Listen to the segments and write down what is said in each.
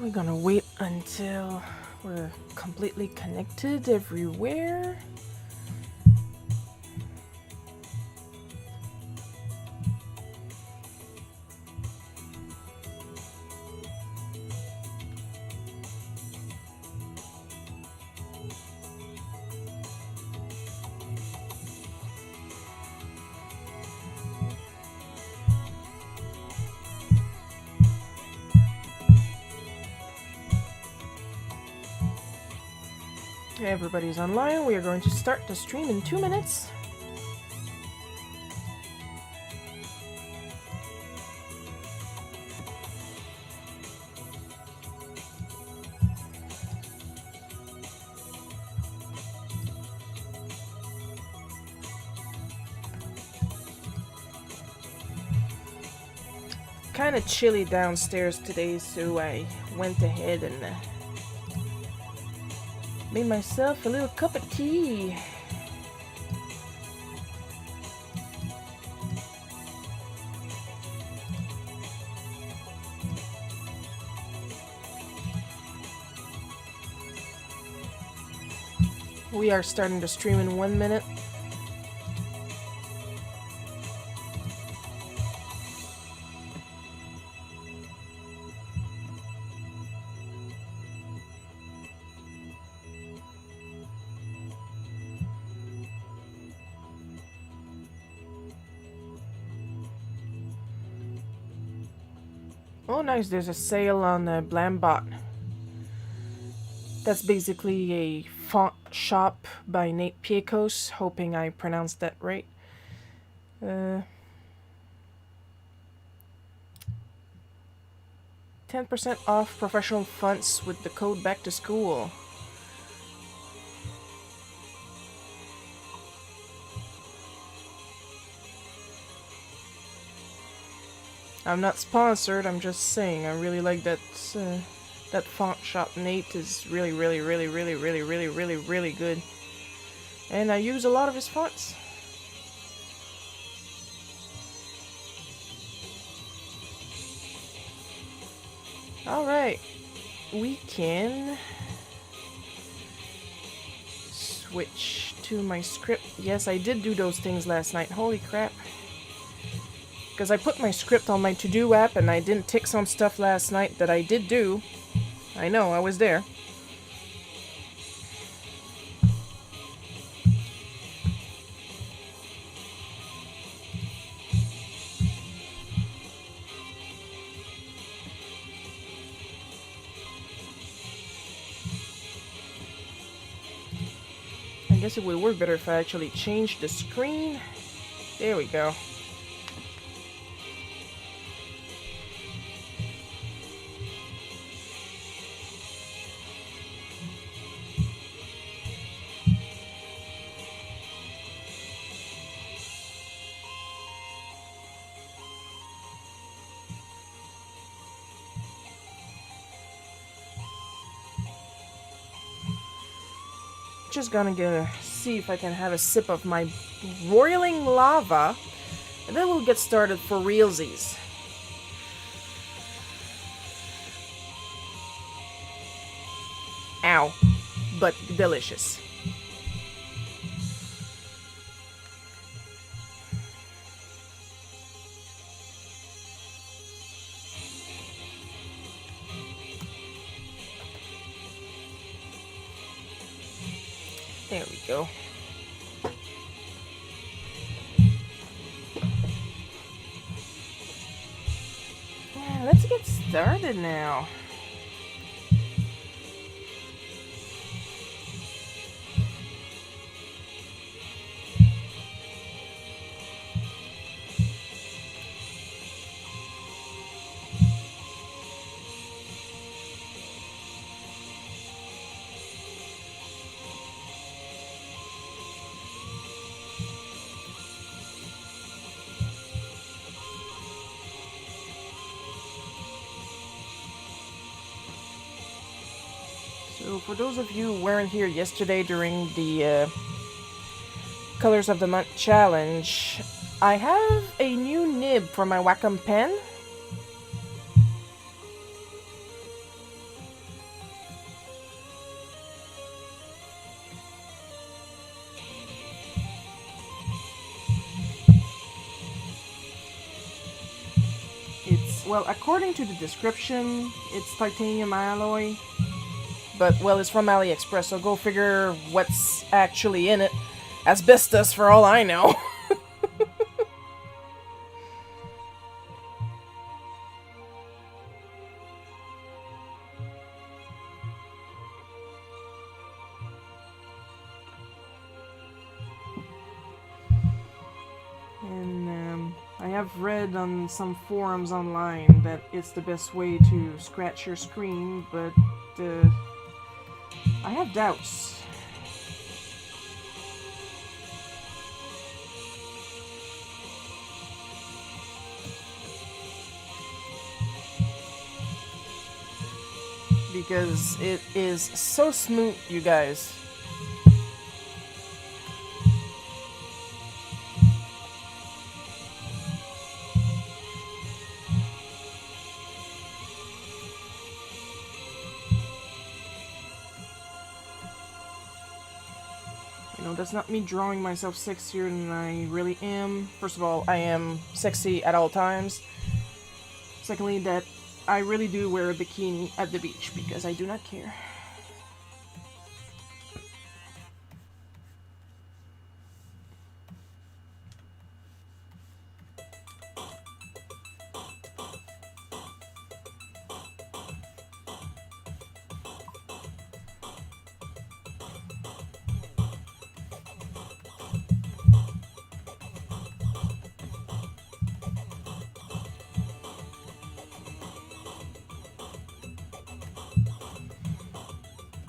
We're gonna wait until we're completely connected everywhere. Everybody's online. We are going to start the stream in 2 minutes. Kind of chilly downstairs today, so I went ahead and made myself a little cup of tea. We are starting to stream in 1 minute. Oh nice, there's a sale on Blambot. That's basically a font shop by Nate Piekos, hoping I pronounced that right. 10% off professional fonts with the code back to school. I'm not sponsored, I'm just saying, I really like that that font shop. Nate is really good. And I use a lot of his fonts. Alright, we can switch to my script. Yes, I did do those things last night, holy crap. Because I put my script on my to-do app and I didn't tick some stuff last night that I did do. I know, I was there. I guess it would work better if I actually changed the screen. There we go. Just gonna see if I can have a sip of my roiling lava, and then we'll get started for realsies. Ow, but delicious. There we go. Yeah, let's get started now. So for those of you who weren't here yesterday during the Colors of the Month challenge, I have a new nib for my Wacom pen. well, according to the description, it's titanium alloy. But, well, it's from AliExpress, so go figure what's actually in it. Asbestos, for all I know. And, I have read on some forums online that it's the best way to scratch your screen, but, I have doubts. Because it is so smooth, you guys. You know, that's not me drawing myself sexier than I really am. First of all, I am sexy at all times. Secondly, that I really do wear a bikini at the beach because I do not care.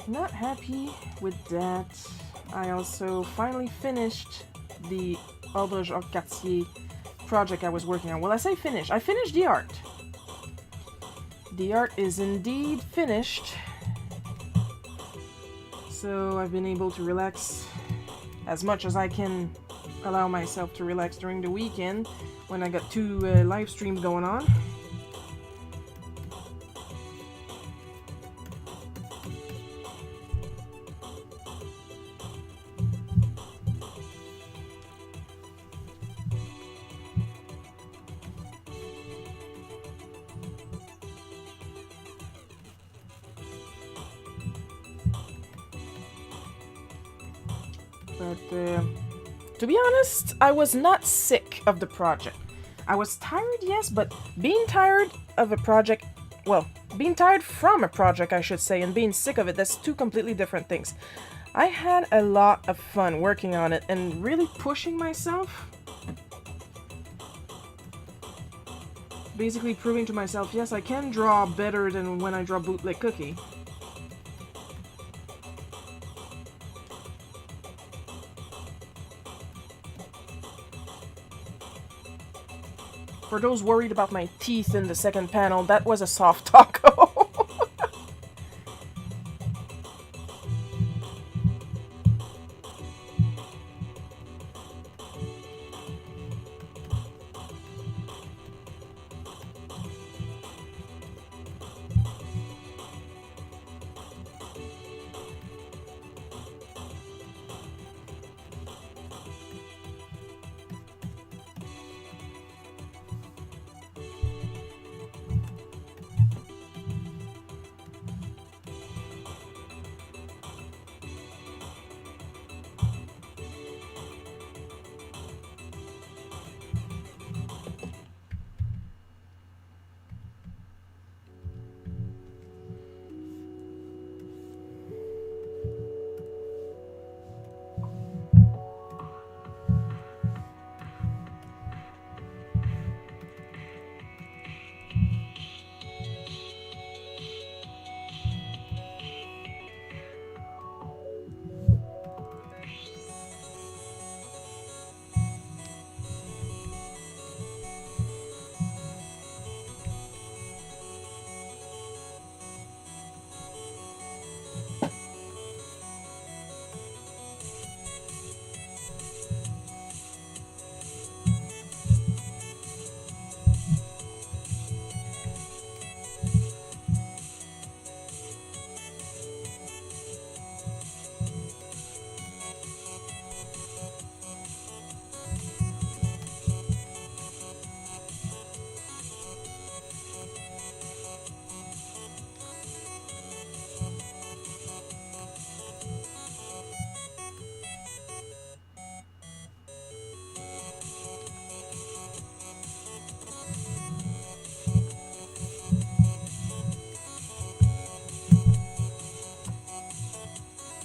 Not happy with that. I also finally finished the Horloge of Cartier project I was working on. Well, I say finished. I finished the art. The art is indeed finished. So I've been able to relax as much as I can allow myself to relax during the weekend when I got 2 live streams going on. But, to be honest, I was not sick of the project. I was tired, yes, but being tired of a project, well, being tired from a project, I should say, and being sick of it, that's 2 completely different things. I had a lot of fun working on it and really pushing myself. Basically proving to myself, yes, I can draw better than when I draw Bootleg Cookie. For those worried about my teeth in the second panel, that was a soft taco.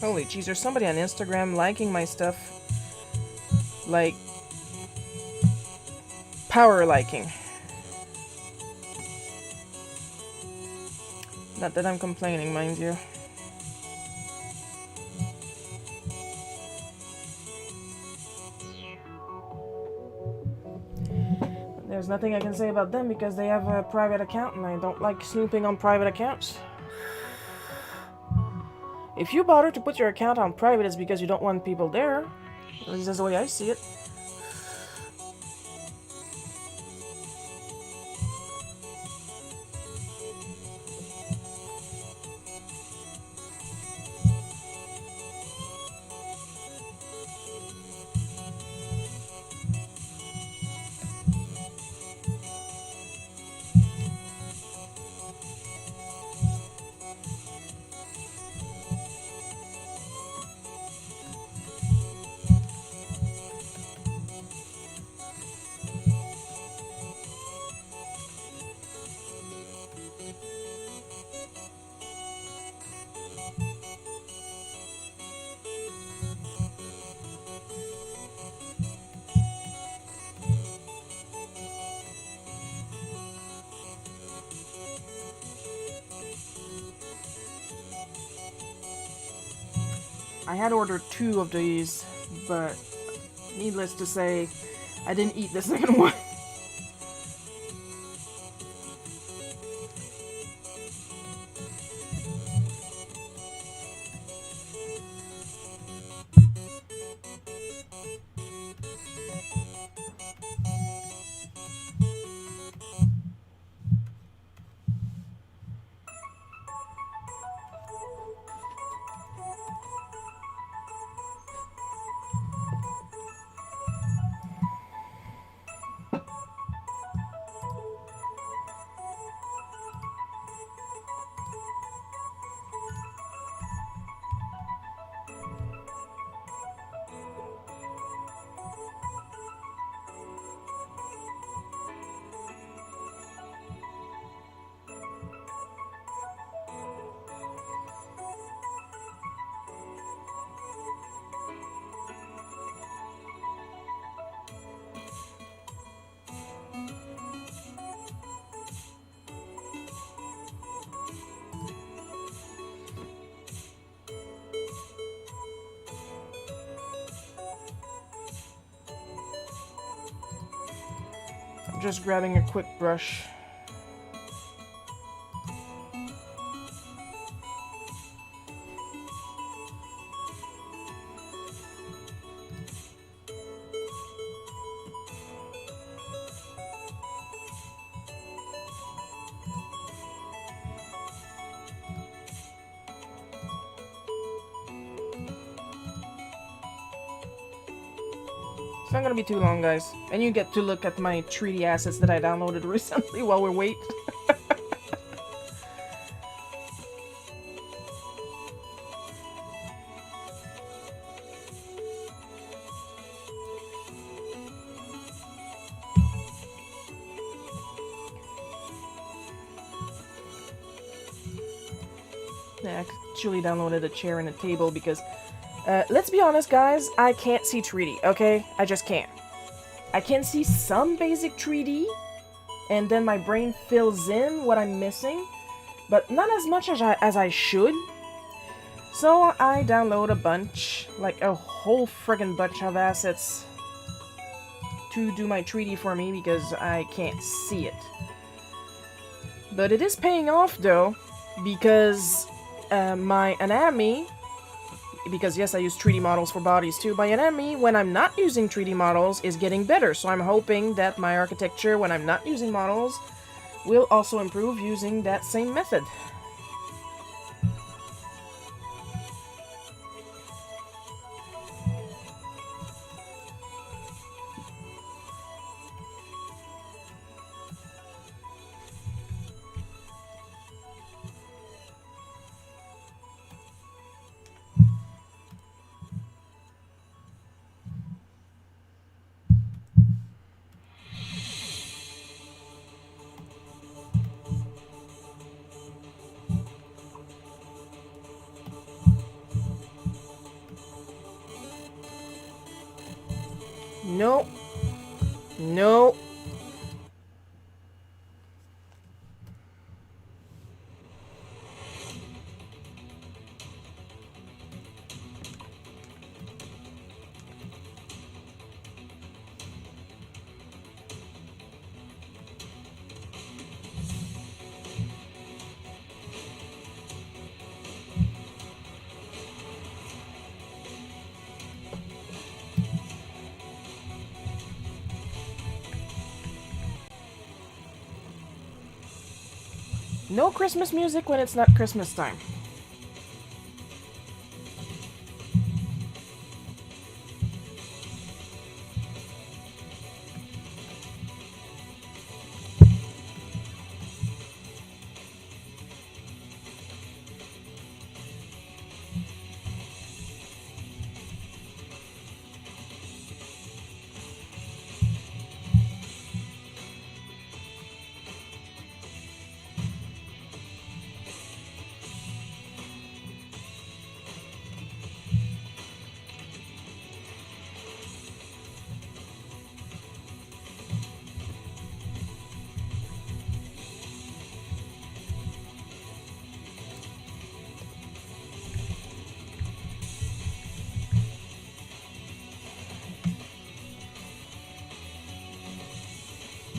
Holy jeez, there's somebody on Instagram liking my stuff. Like, power liking. Not that I'm complaining, mind you. There's nothing I can say about them because they have a private account and I don't like snooping on private accounts. If you bother to put your account on private, it's because you don't want people there. At least that's the way I see it. I had ordered 2 of these, but needless to say, I didn't eat the second one. I'm just grabbing a quick brush. It's not gonna be too long, guys. And you get to look at my 3D assets that I downloaded recently while we wait. I actually downloaded a chair and a table because, let's be honest, guys, I can't see 3D, okay? I just can't. I can see some basic 3D, and then my brain fills in what I'm missing, but not as much as I should. So I download a bunch, like a whole friggin' bunch of assets to do my 3D for me because I can't see it. But it is paying off though, because my anatomy, because yes, I use 3D models for bodies too, my anatomy, when I'm not using 3D models, is getting better. So I'm hoping that my architecture, when I'm not using models, will also improve using that same method. No. No. No Christmas music when it's not Christmas time.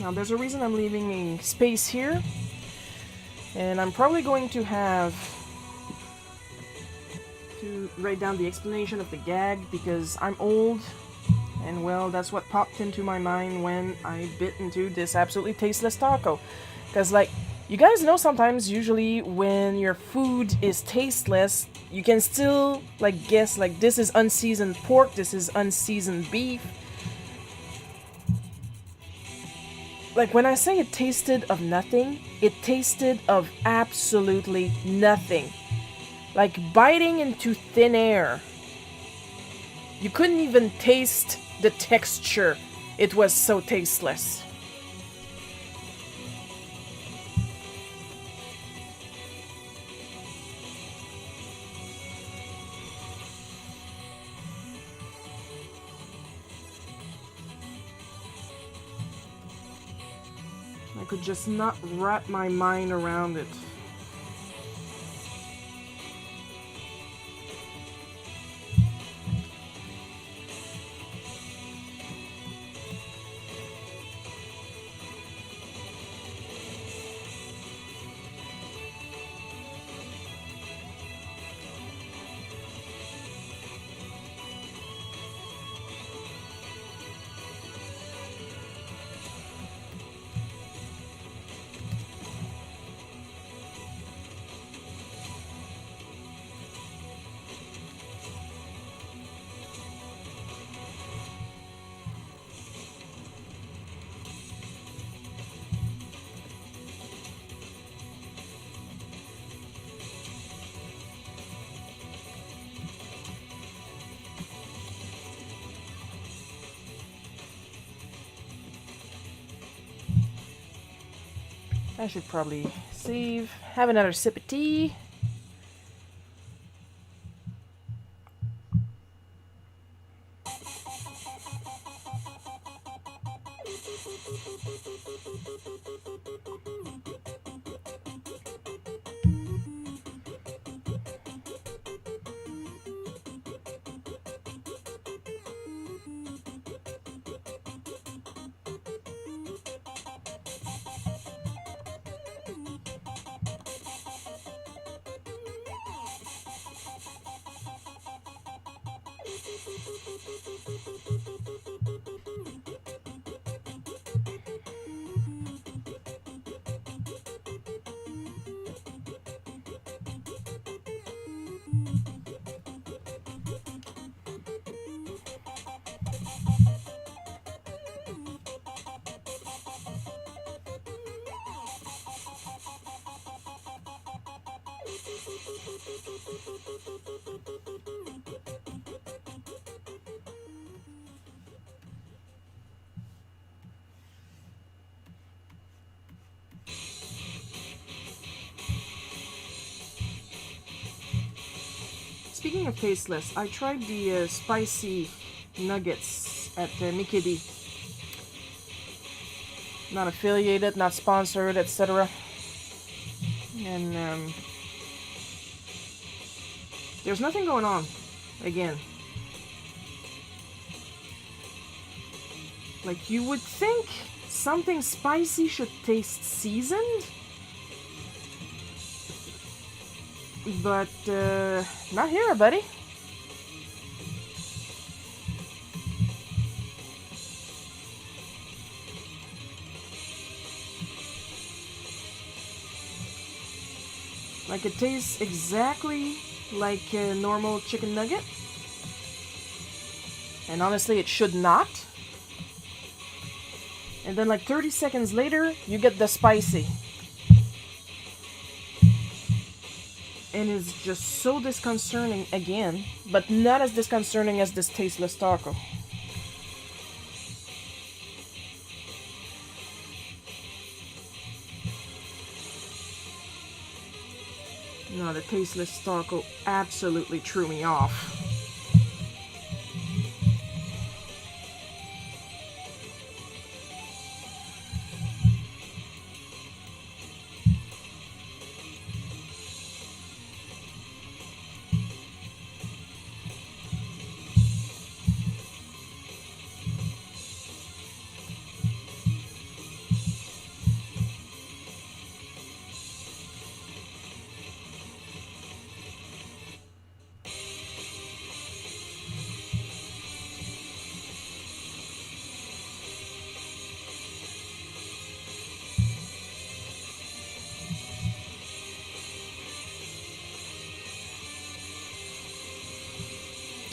Now there's a reason I'm leaving a space here. And I'm probably going to have to write down the explanation of the gag because I'm old. And well, that's what popped into my mind when I bit into this absolutely tasteless taco. Because like, you guys know sometimes usually when your food is tasteless, you can still like guess like this is unseasoned pork, this is unseasoned beef. Like when I say it tasted of nothing, it tasted of absolutely nothing. Like biting into thin air. You couldn't even taste the texture. It was so tasteless. I could just not wrap my mind around it. I should probably save, have another sip of tea. Speaking of tasteless, I tried the spicy nuggets at Mickey D. Not affiliated, not sponsored, etc. And there's nothing going on. Again, like you would think something spicy should taste seasoned, but not here, buddy. Like it tastes exactly like a normal chicken nugget. And honestly, it should not. And then like 30 seconds later, you get the spicy. And it's just so disconcerting again, but not as disconcerting as this tasteless taco. No, the tasteless taco absolutely threw me off.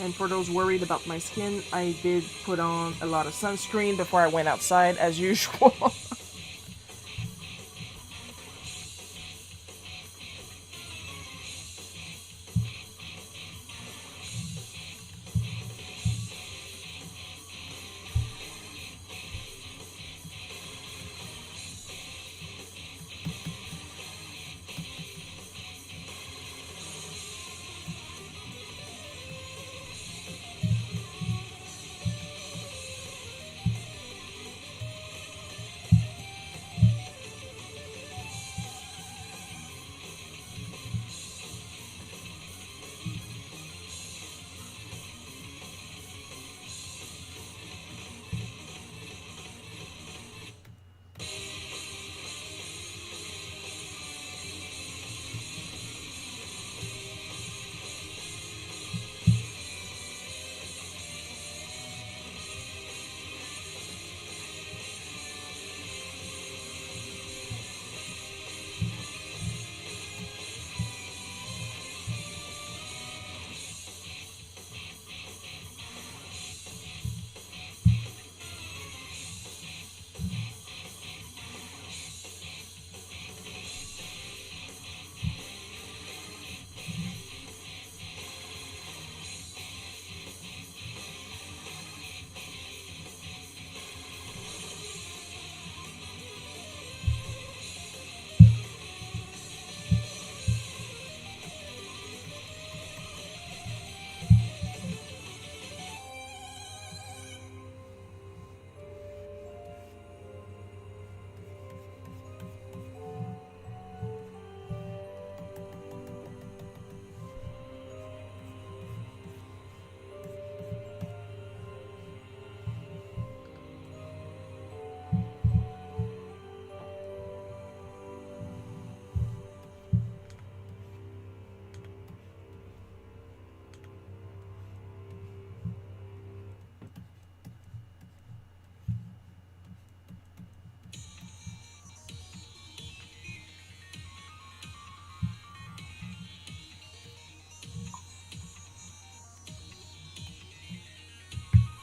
And for those worried about my skin, I did put on a lot of sunscreen before I went outside, as usual.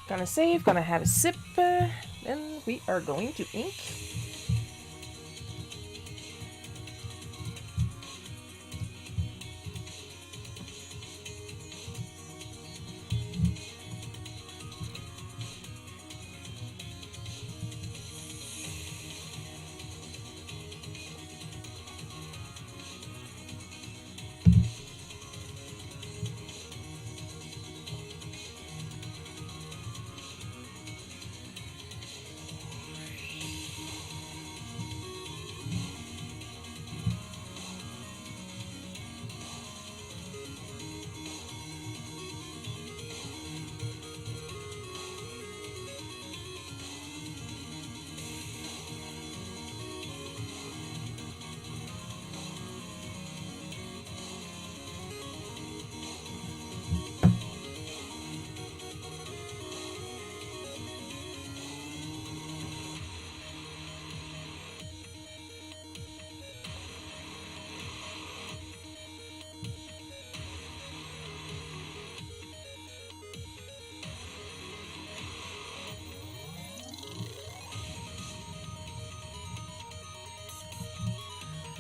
Gonna save, gonna have a sip, then we are going to ink.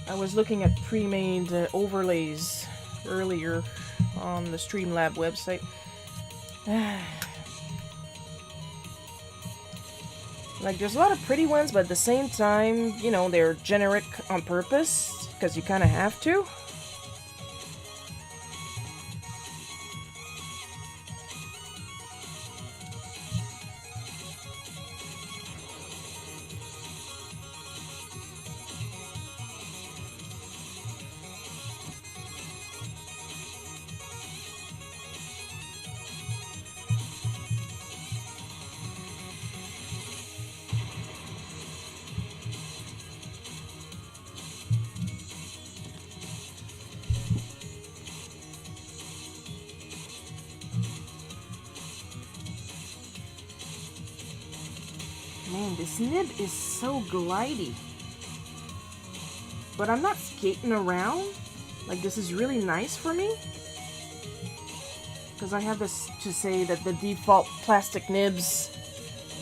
I was looking at pre-made overlays earlier on the Streamlab website. Like, there's a lot of pretty ones, but at the same time, you know, they're generic on purpose, because you kind of have to. Man, this nib is so glidey. But I'm not skating around. Like, this is really nice for me. Because I have this to say that the default plastic nibs,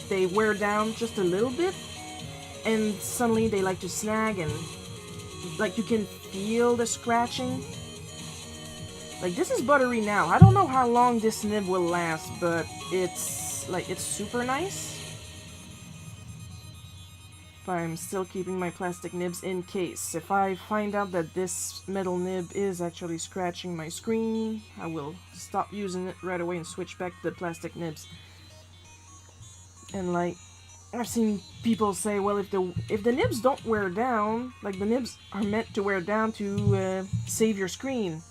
they wear down just a little bit. And suddenly they like to snag and, like, you can feel the scratching. Like, this is buttery now. I don't know how long this nib will last, but it's, like, it's super nice. But I'm still keeping my plastic nibs in case. If I find out that this metal nib is actually scratching my screen, I will stop using it right away and switch back to the plastic nibs. And like, I've seen people say, well, if the nibs don't wear down, like the nibs are meant to wear down to save your screen.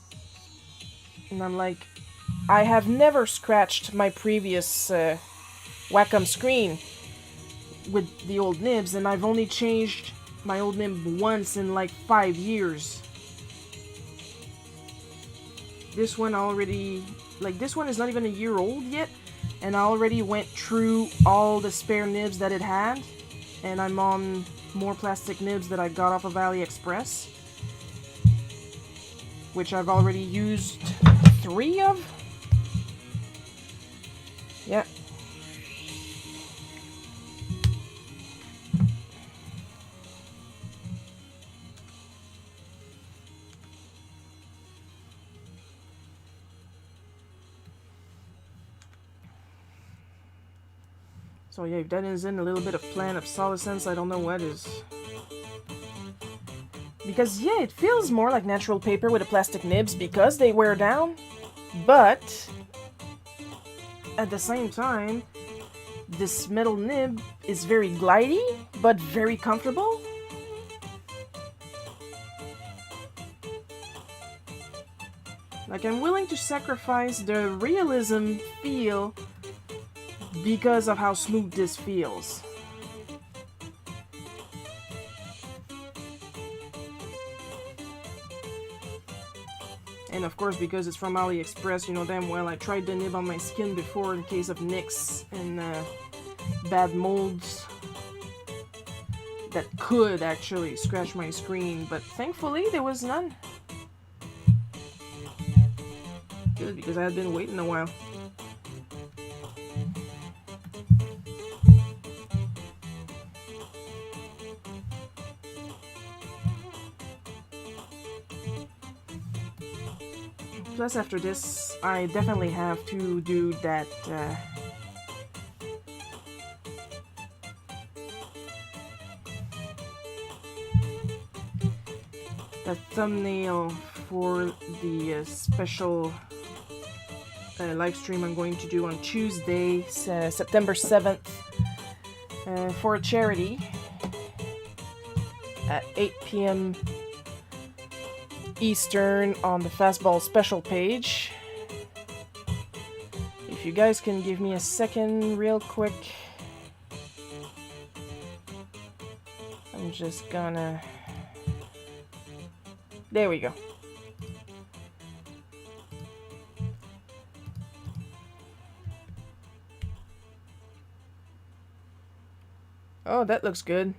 And I'm like, I have never scratched my previous Wacom screen with the old nibs, and I've only changed my old nib once in like 5 years. This one already, like, this one is not even a year old yet, and I already went through all the spare nibs that it had, and I'm on more plastic nibs that I got off of AliExpress, which I've already used 3 of. Yeah. So yeah, if that is in a little bit of plant obsolescence, I don't know what is. Because yeah, it feels more like natural paper with the plastic nibs because they wear down. But at the same time, this metal nib is very glidey, but very comfortable. Like, I'm willing to sacrifice the realism feel because of how smooth this feels. And of course, because it's from AliExpress, you know damn well I tried the nib on my skin before in case of nicks and bad molds that could actually scratch my screen, but thankfully there was none. Good, because I had been waiting a while. Plus, after this, I definitely have to do that that thumbnail for the special live stream I'm going to do on Tuesday, September 7th, for a charity at 8 p.m. Eastern on the Fastball special page. If you guys can give me a second real quick, I'm just gonna... There we go. Oh, that looks good.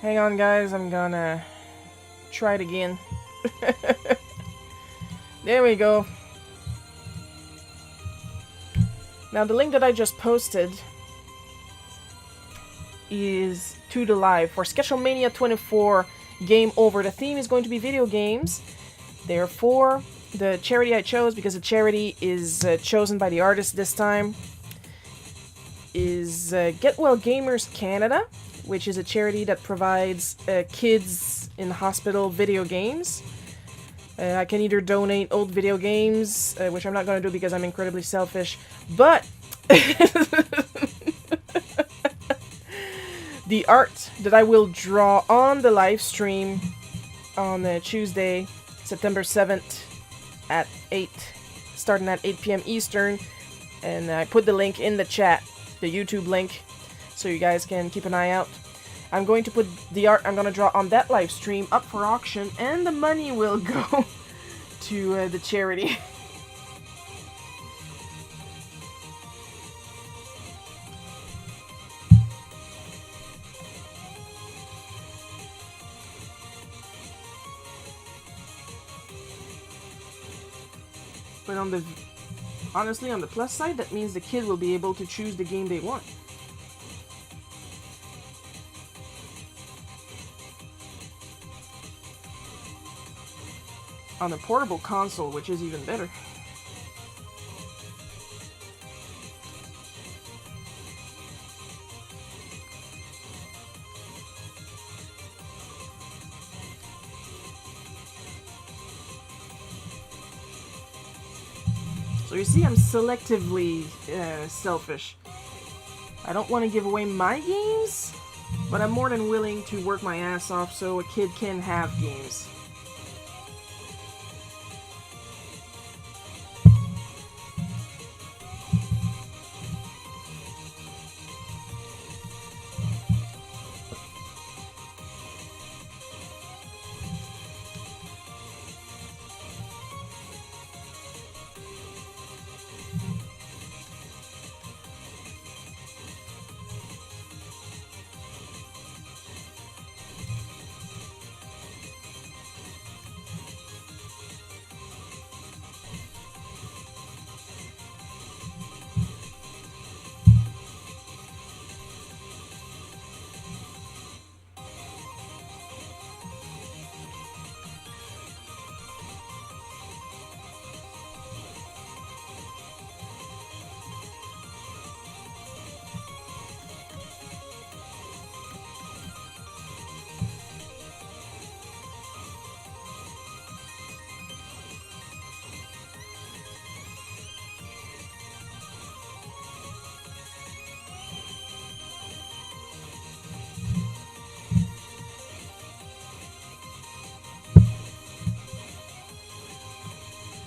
Hang on, guys, I'm gonna try it again. There we go. Now, the link that I just posted is to the live for Sketchomania 24 Game Over. The theme is going to be video games. Therefore, the charity I chose, because the charity is chosen by the artist this time, is Get Well Gamers Canada, which is a charity that provides kids in hospital video games. I can either donate old video games, which I'm not going to do because I'm incredibly selfish, but the art that I will draw on the live stream on Tuesday, September 7th at 8, starting at 8 p.m. Eastern, and I put the link in the chat, the YouTube link, so you guys can keep an eye out. I'm going to put the art I'm going to draw on that live stream up for auction, and the money will go to the charity. But honestly, on the plus side, that means the kid will be able to choose the game they want. On a portable console, which is even better. So you see, I'm selectively selfish. I don't want to give away my games, but I'm more than willing to work my ass off so a kid can have games.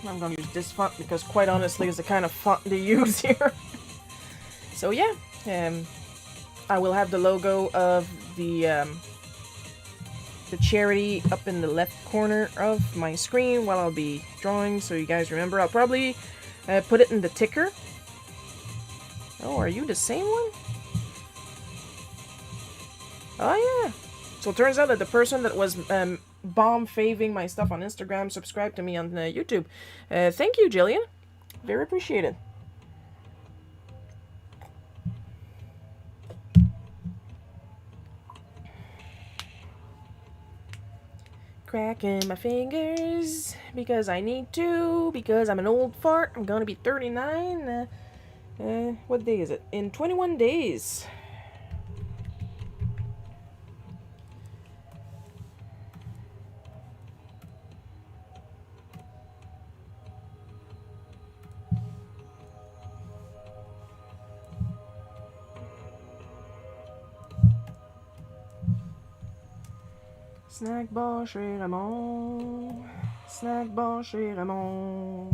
I'm going to use this font because, quite honestly, is the kind of font they use here. So yeah, I will have the logo of the charity up in the left corner of my screen while I'll be drawing, so you guys remember. I'll probably put it in the ticker. Oh, are you the same one? Oh yeah. So it turns out that the person that was bomb-faving my stuff on Instagram subscribed to me on YouTube. Thank you, Jillian. Very appreciated. Cracking my fingers because I need to, because I'm an old fart. I'm gonna be 39. What day is it? In 21 days. Snack bar chez Raymond, snack bar chez Raymond.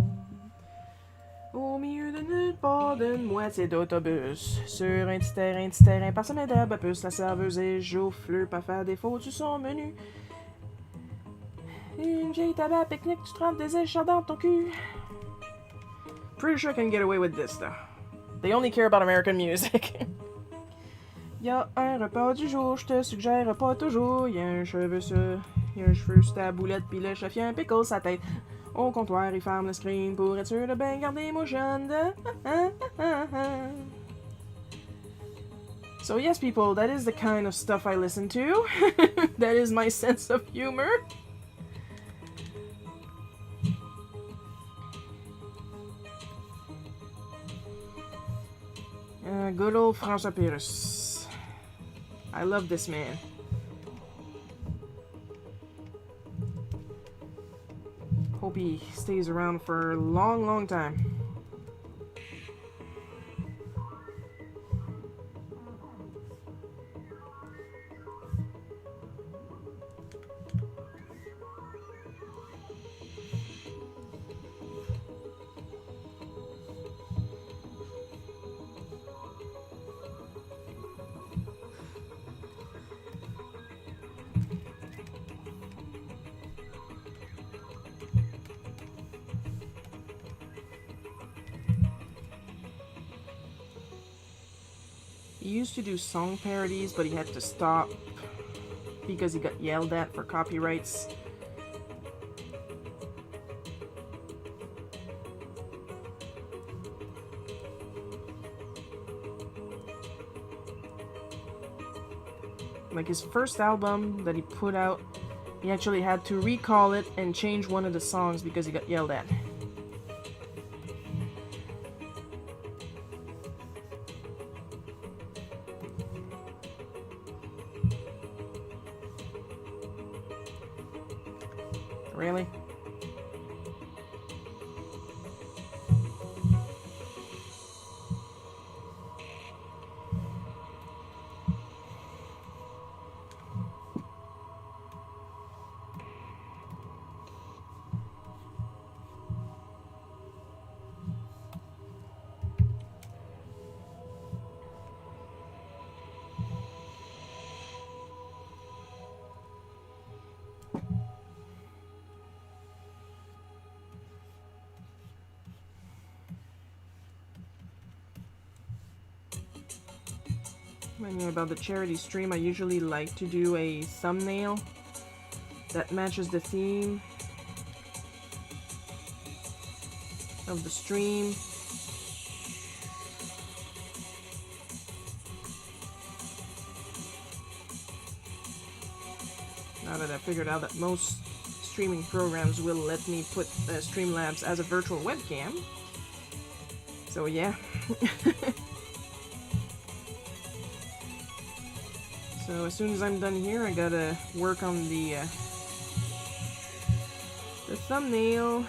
Au milieu de nulle part d'une moitié d'autobus, sur un petit terrain parsemé d'herbe à puce, la serveuse est jouffleux, pas faire défaut sur son menu. Une vieille tabac pique-nique, tu trempes des écharpes dans ton cul. Pretty sure I can get away with this, though. They only care about American music. Y'a un repas du jour, je te suggère pas toujours. Y'a un cheveu sur. Y'a un cheveu sur ta boulette, pis le chef y'a un pickle sa tête. Au comptoir, il ferme le screen pour être sûr de bien garder mon jeune. So yes, people, that is the kind of stuff I listen to. That is my sense of humor. Good old François Pérus. I love this man. Hope he stays around for a long, long time. He used to do song parodies, but he had to stop because he got yelled at for copyrights. Like his first album that he put out, he actually had to recall it and change one of the songs because he got yelled at. Really? About the charity stream, I usually like to do a thumbnail that matches the theme of the stream. Now that I figured out that most streaming programs will let me put Streamlabs as a virtual webcam. So yeah. So as soon as I'm done here, I gotta work on the thumbnail.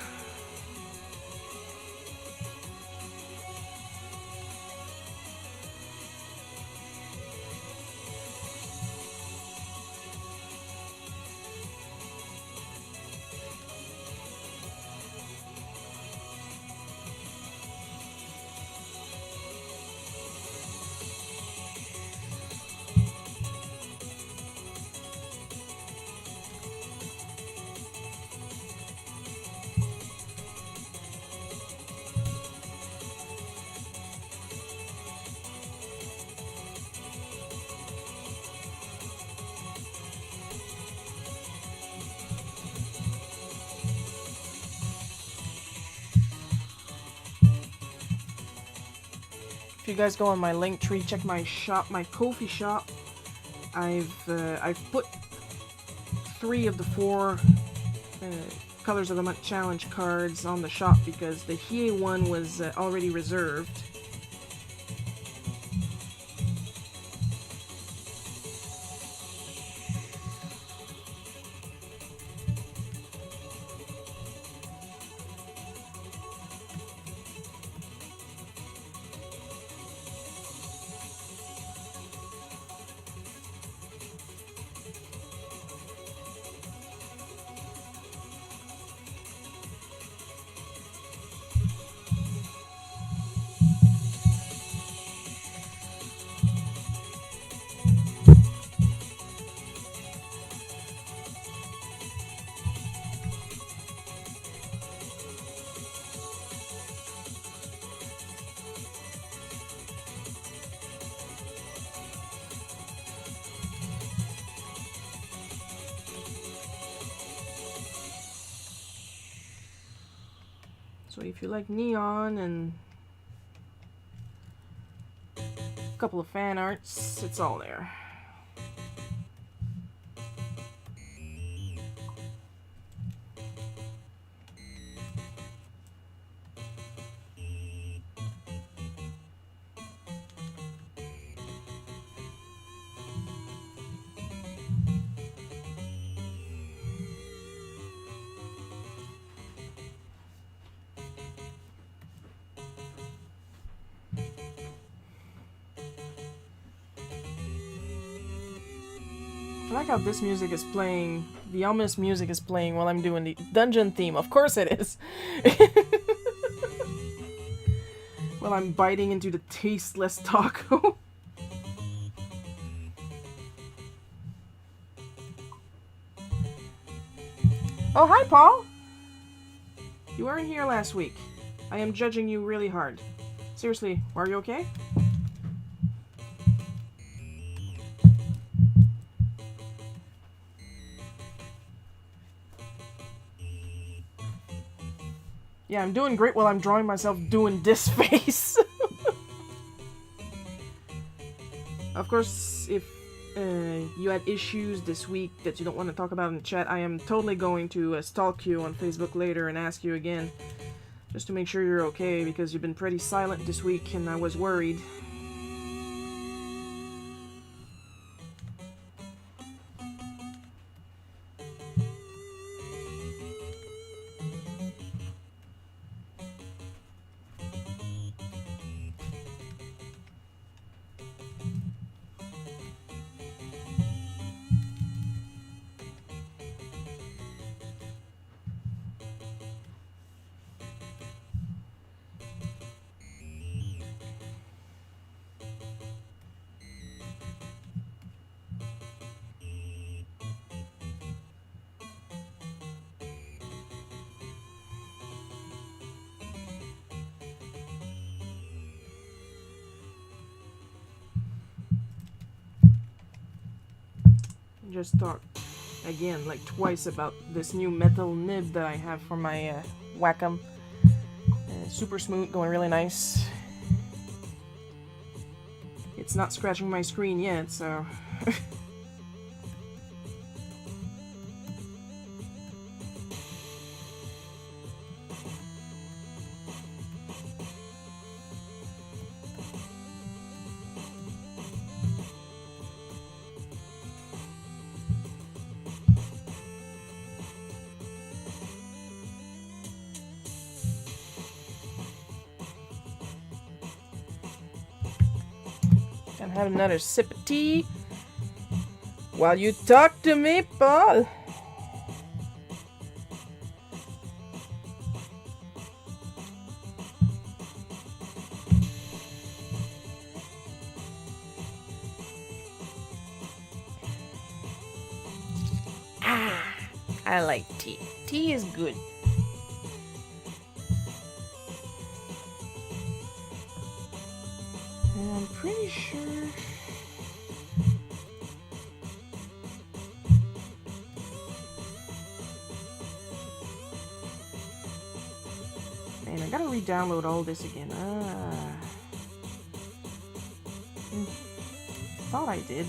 If you guys go on my link tree, check my shop, my Ko-fi shop. I've put 3 of the 4 Colors of the Month challenge cards on the shop because the Hiei one was already reserved. So if you like neon and a couple of fan arts, it's all there. I like how this music is playing, the ominous music is playing while I'm doing the dungeon theme. Of course it is. While I'm biting into the tasteless taco. Oh, hi, Paul! You weren't here last week. I am judging you really hard. Seriously, are you okay? Yeah, I'm doing great while I'm drawing myself doing this face. Of course, if you had issues this week that you don't want to talk about in the chat, I am totally going to stalk you on Facebook later and ask you again. Just to make sure you're okay, because you've been pretty silent this week and I was worried. Just talk again like twice about this new metal nib that I have for my Wacom. Super smooth, going really nice. It's not scratching my screen yet, so... Gonna have another sip of tea while you talk to me, Paul. I like tea. Tea is good. And I'm pretty sure... Man, I gotta re-download all this again. Thought I did.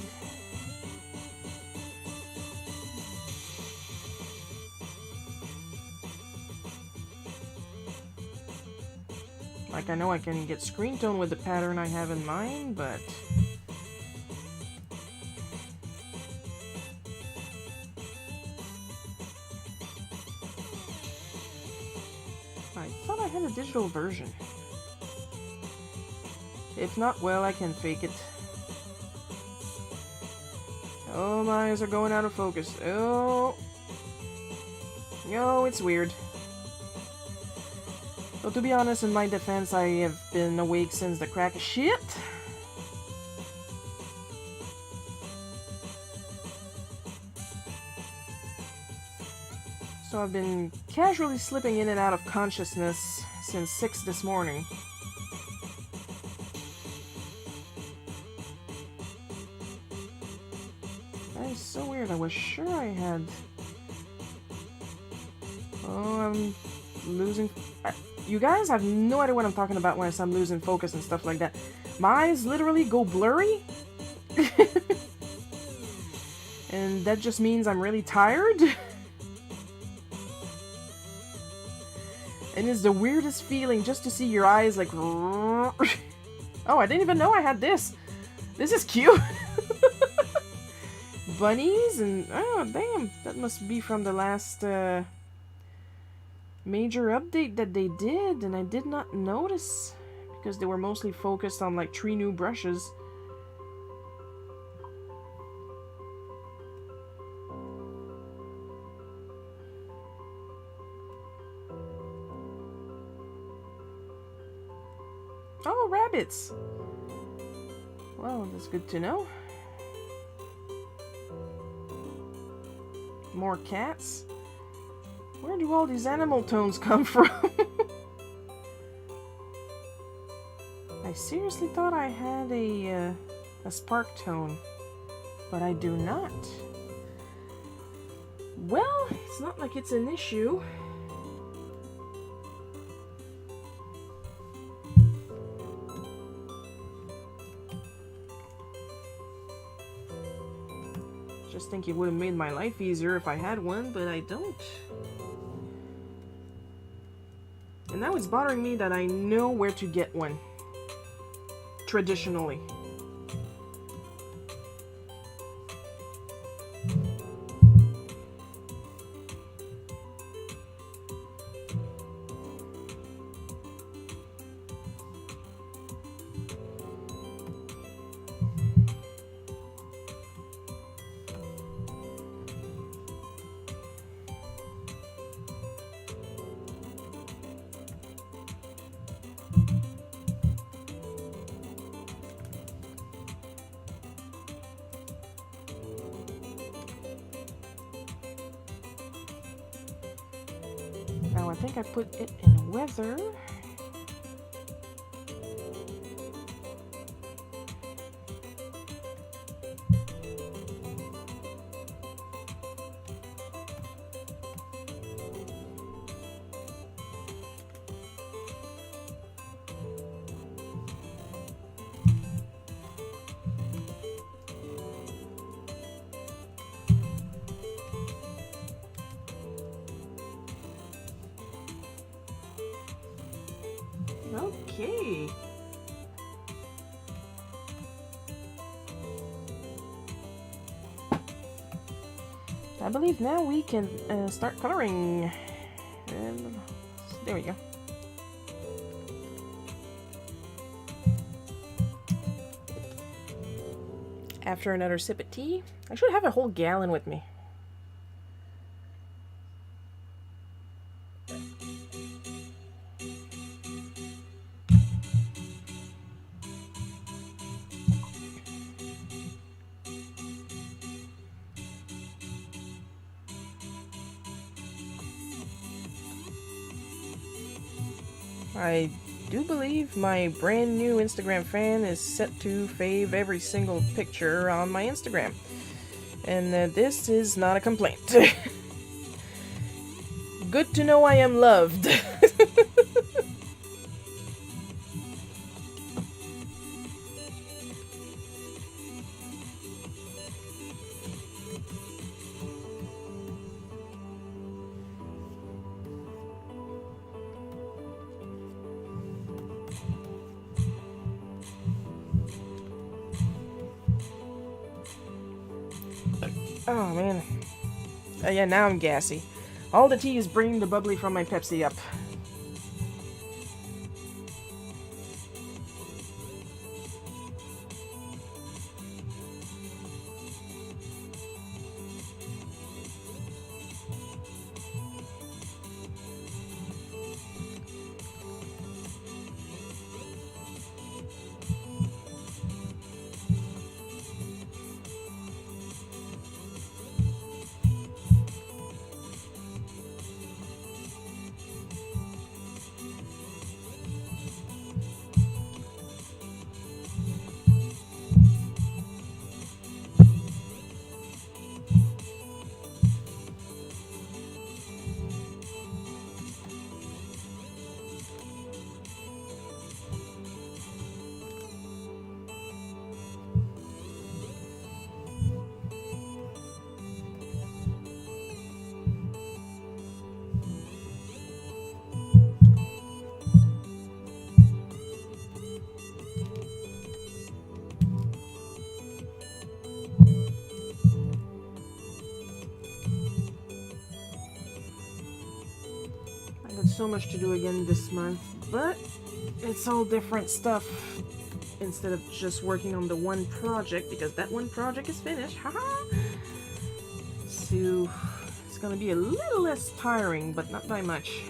Like, I know I can get screen tone with the pattern I have in mind, but... I thought I had a digital version. If not, well, I can fake it. Oh, my eyes are going out of focus. Oh. No, it's weird. Well, to be honest, in my defense, I have been awake since the crack of shit. So I've been casually slipping in and out of consciousness since 6 this morning. That is so weird. I was sure I had... Oh, I'm losing... You guys have no idea what I'm talking about when I'm losing focus and stuff like that. My eyes literally go blurry. And that just means I'm really tired. And it's the weirdest feeling just to see your eyes like... Oh, I didn't even know I had this. This is cute. Bunnies and... Oh, damn. That must be from the last major update that they did. And I did not notice. Because they were mostly focused on like 3 new brushes. Oh, rabbits! Well, that's good to know. More cats? Where do all these animal tones come from? I seriously thought I had a spark tone, but I do not. Well, it's not like it's an issue. Just think it would have made my life easier if I had one, but I don't. And now it's bothering me that I know where to get one. Traditionally. Now I think I put it in weather. Okay. I believe now we can start coloring. There we go. After another sip of tea, I should have a whole gallon with me. I do believe my brand new Instagram fan is set to fave every single picture on my Instagram. And this is not a complaint. Good to know I am loved. Oh man. Yeah, now I'm gassy. All the tea is bringing the bubbly from my Pepsi up. had so much to do again this month, but it's all different stuff instead of just working on the one project, because that one project is finished. Haha! So it's gonna be a little less tiring, but not by much.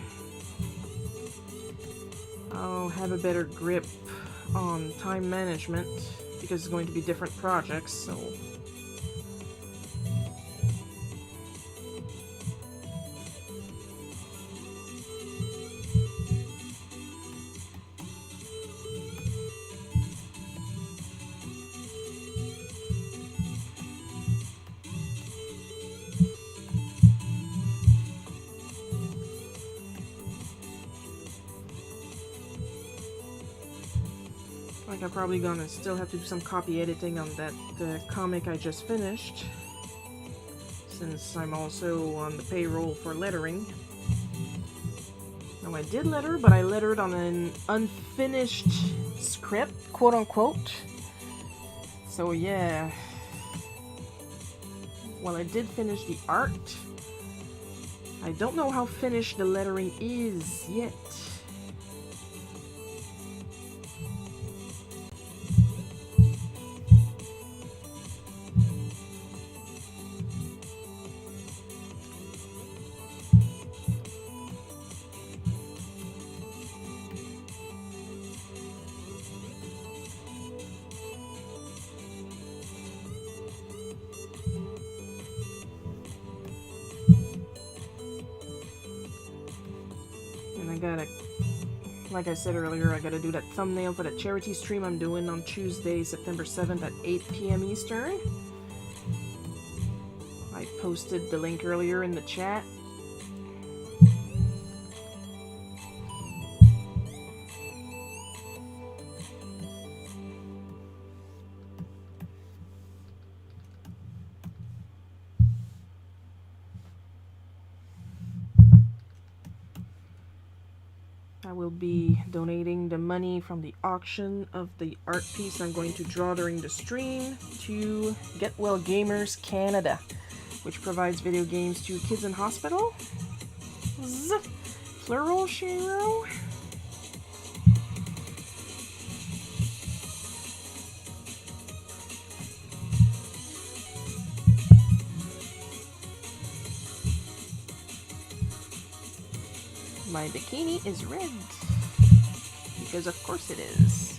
I'll have a better grip on time management because it's going to be different projects, so like I'm probably gonna still have to do some copy editing on that comic I just finished, since I'm also on the payroll for lettering. Now I did letter, but I lettered on an unfinished script, quote unquote. So yeah. Well, I did finish the art. I don't know how finished the lettering is yet. Like I said earlier, I gotta do that thumbnail for the charity stream I'm doing on Tuesday, September 7th at 8 p.m. Eastern. I posted the link earlier in the chat. I will be donating the money from the auction of the art piece I'm going to draw during the stream to Get Well Gamers Canada, which provides video games to kids in hospital. Plural, Shiro. My bikini is red, because of course it is.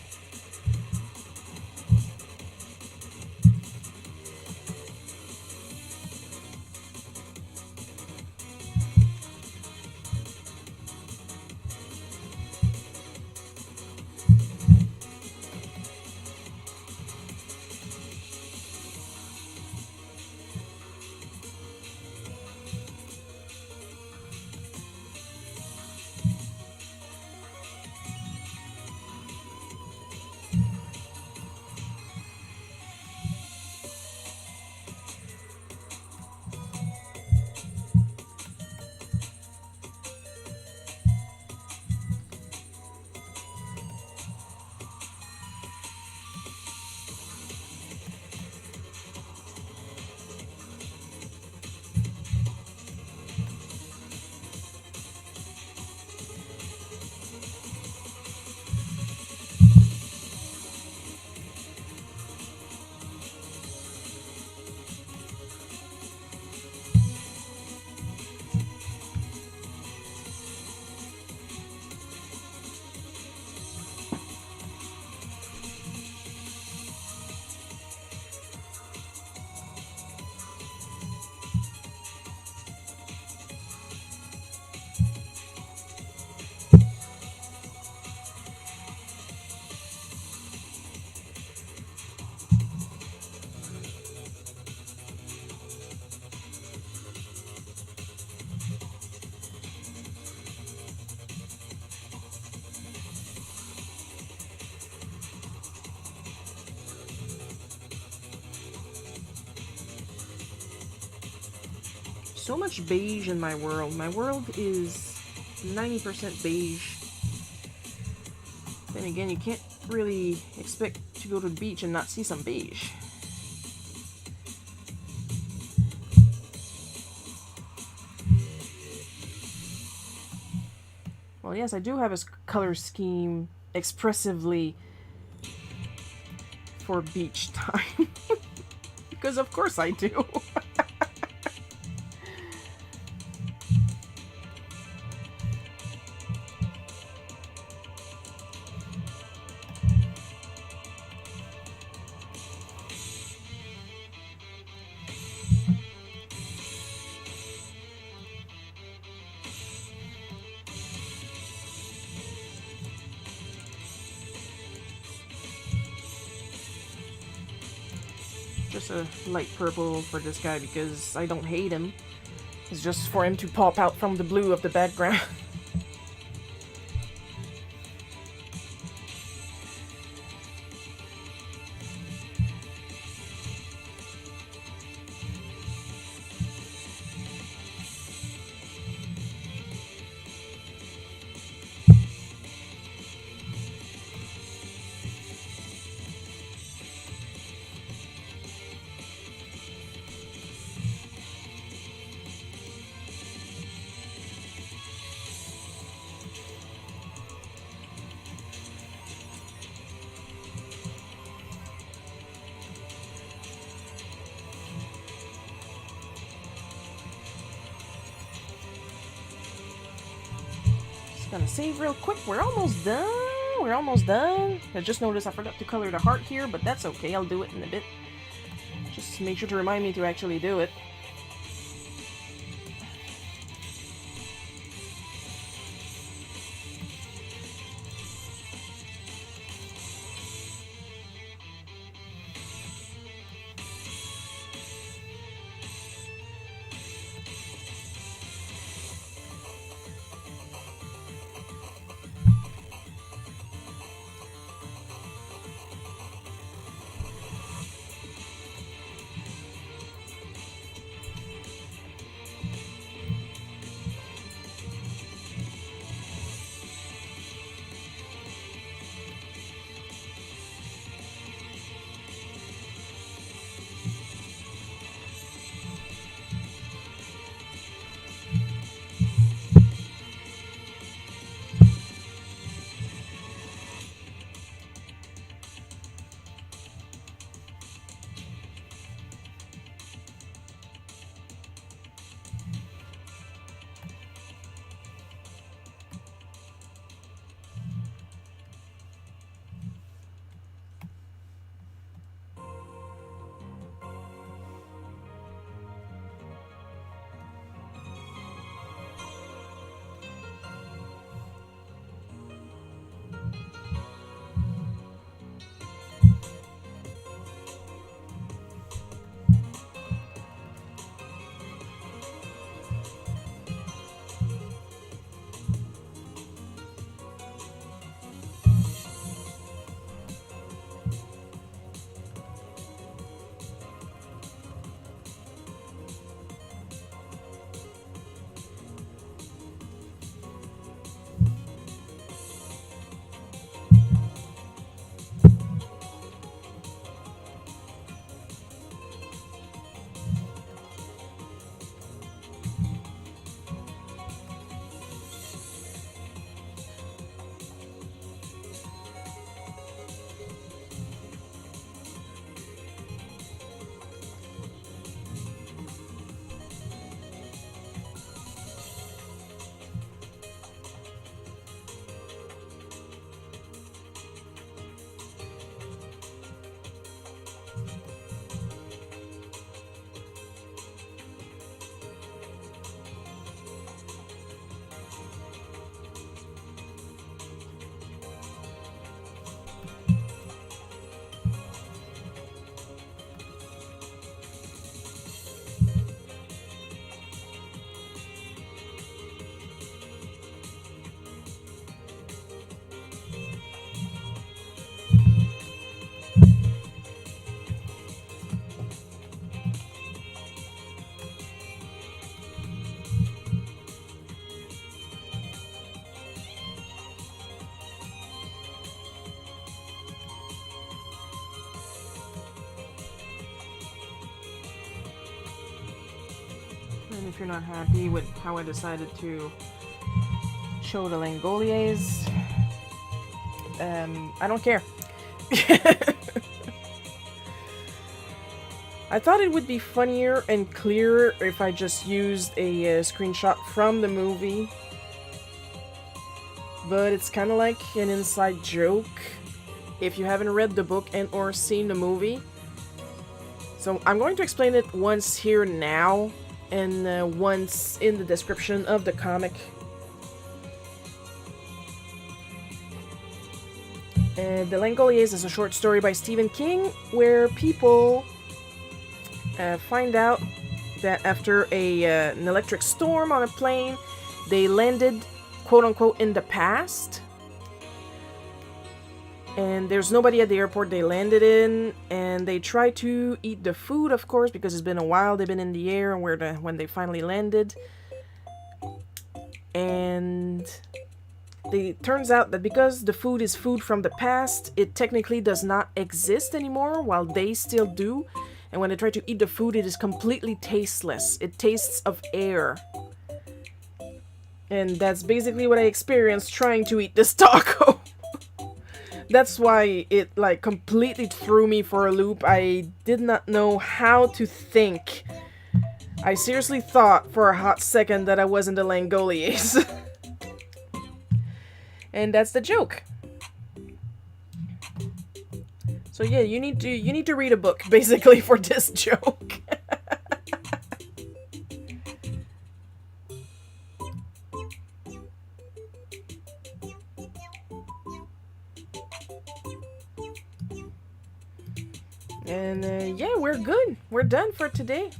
So much beige in my world. My world is 90% beige. Then again, you can't really expect to go to the beach and not see some beige. Well, yes, I do have a color scheme expressively for beach time. Because of course I do. Just a light purple for this guy because I don't hate him. It's just for him to pop out from the blue of the background. Gonna save real quick. We're almost done. We're almost done. I just noticed I forgot to color the heart here, but that's okay. I'll do it in a bit. Just make sure to remind me to actually do it. And if you're not happy with how I decided to show the Langoliers. I don't care. I thought it would be funnier and clearer if I just used a screenshot from the movie. But it's kind of like an inside joke if you haven't read the book and or seen the movie. So I'm going to explain it once here now and once in the description of the comic. The Langoliers is a short story by Stephen King where people find out that after an electric storm on a plane, they landed, quote-unquote, in the past. And there's nobody at the airport they landed in, and they try to eat the food, of course, because it's been a while they've been in the air and when they finally landed. And it turns out that because the food is food from the past, it technically does not exist anymore, while they still do. And when they try to eat the food, it is completely tasteless. It tastes of air. And that's basically what I experienced trying to eat this taco. That's why it, like, completely threw me for a loop. I did not know how to think. I seriously thought for a hot second that I was in the Langoliers. And that's the joke. So yeah, you need to read a book, basically, for this joke. And yeah, we're good. We're done for today.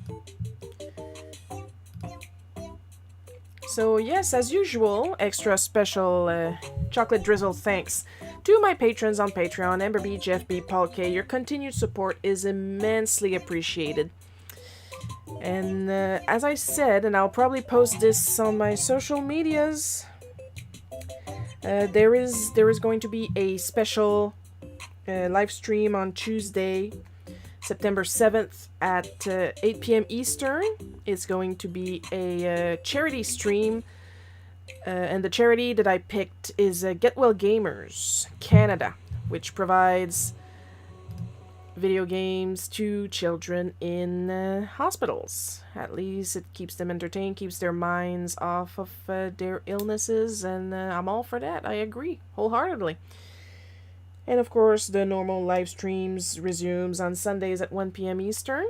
So yes, as usual, extra special chocolate drizzle thanks to my patrons on Patreon, Amber B, Jeff B, Paul K. Your continued support is immensely appreciated. And as I said, and I'll probably post this on my social medias, there is going to be a special live stream on Tuesday, September 7th at 8 p.m. Eastern. It's going to be a charity stream, and the charity that I picked is Get Well Gamers Canada, which provides video games to children in hospitals. At least it keeps them entertained, keeps their minds off of their illnesses, and I'm all for that. I agree wholeheartedly. And of course, the normal live streams resumes on Sundays at 1 p.m. Eastern.